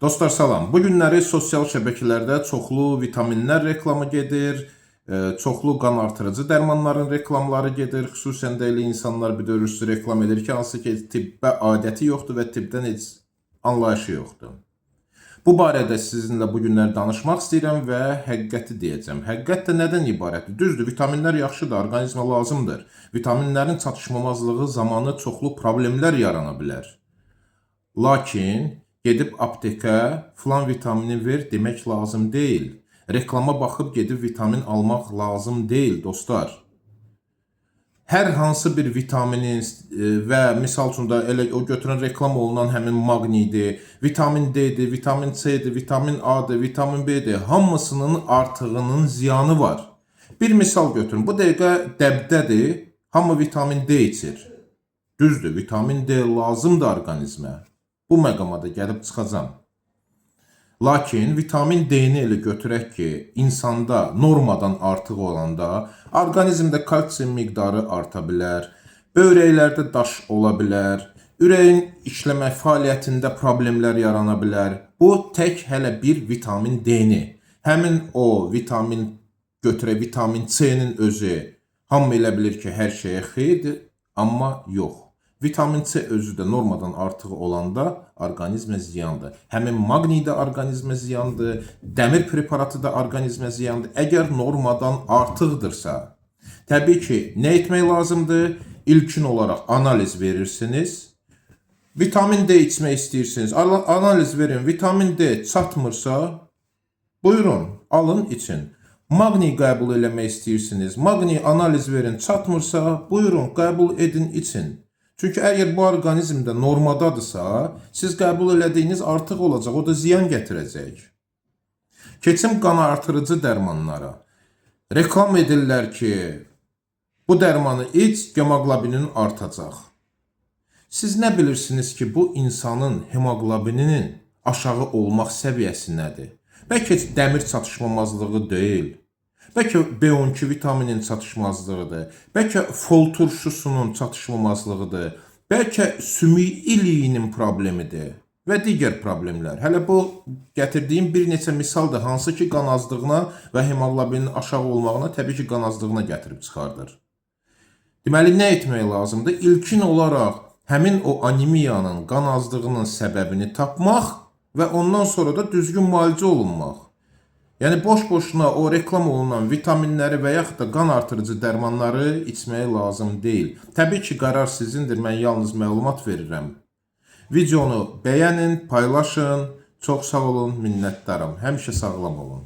Dostlar salam. Bu günləri sosial şəbəkələrdə çoxlu vitaminlər reklamı gedir, çoxlu qan artırıcı dərmanların reklamları gedir. Xüsusən də elə insanlar bir dövrüsü reklam edir ki, hansı ki tibbə adəti yoxdur və tibbdən heç anlayışı yoxdur. Bu barədə sizinlə bu günlər danışmaq istəyirəm və həqiqəti deyəcəm. Həqiqət də nədən ibarətdir? Düzdür, vitaminlər yaxşıdır, orqanizmə lazımdır. Vitaminlərin çatışmamazlığı zamanı çoxlu problemlər yarana bilər. Lakin gedib aptekə filan vitamini ver demək lazım deyil. Reklama baxıb gedib vitamin almaq lazım deyil dostlar. Hər hansı bir vitaminin və misal üçün də elə o götürən reklam olunan həmin maqnidir, vitamin D'dir, vitamin C'dir, vitamin A'dır, vitamin B'dir. Hamısının artığının ziyanı var. Bir misal götürün. Bu dəqiqə dəbdədir, hamı vitamin D içir. Düzdür, vitamin D lazımdır orqanizmə. Bu məqama da gəlib çıxacam. Lakin vitamin D-ni elə götürək ki, insanda normadan artıq olanda orqanizmdə kalsium miqdarı arta bilər, böyrəklərdə daş ola bilər, ürəyin işləmə fəaliyyətində problemlər yarana bilər. Bu tək hələ bir vitamin D-ni. Həmin o vitamin götürək, vitamin C-nin özü hamı elə bilir ki, hər şeyə xeyirdir, amma yox. Vitamin C özü də normadan artıq olanda orqanizmə ziyandır. Həmin maqni də orqanizmə ziyandır, dəmir preparatı da orqanizmə ziyandır. Əgər normadan artıqdırsa, təbii ki, nə etmək lazımdır? İlkin olaraq analiz verirsiniz. Vitamin D içmək istəyirsiniz, analiz verin, vitamin D çatmırsa, buyurun, alın için. Maqni qəbul eləmək istəyirsiniz, maqni analiz verin, çatmırsa, buyurun, qəbul edin için. Çünki əgər bu orqanizmdə normadadırsa, siz qəbul elədiyiniz artıq olacaq, o da ziyan gətirəcək. Keçim qan artırıcı dərmanlara. Reklam edirlər ki, bu dərmanı iç, hemoqlobinin artacaq. Siz nə bilirsiniz ki, bu insanın hemoqlobininin aşağı olmaq səviyyəsi nədir? Bəlkə dəmir çatışmamazlığı deyil. Bəlkə B12 vitaminin çatışmazlığıdır, bəlkə fol turşusunun çatışmamazlığıdır, bəlkə sümük iliyinin problemidir və digər problemlər. Hələ bu gətirdiyim bir neçə misaldır, hansı ki qan azlığına və hemoqlobinin aşağı olmağına, təbii ki qan azlığına gətirib çıxardır. Deməli, nə etmək lazımdır? İlkin olaraq həmin o anemiyanın, qan azlığının səbəbini tapmaq və ondan sonra da düzgün müalicə olunmaq. Yəni, boş-boşuna o reklam olunan vitaminləri və yaxud da qan artırıcı dərmanları içməyə lazım deyil. Təbii ki, qərar sizindir, mən yalnız məlumat verirəm. Videonu bəyənin, paylaşın, çox sağ olun, minnətdarım, həmişə sağlam olun.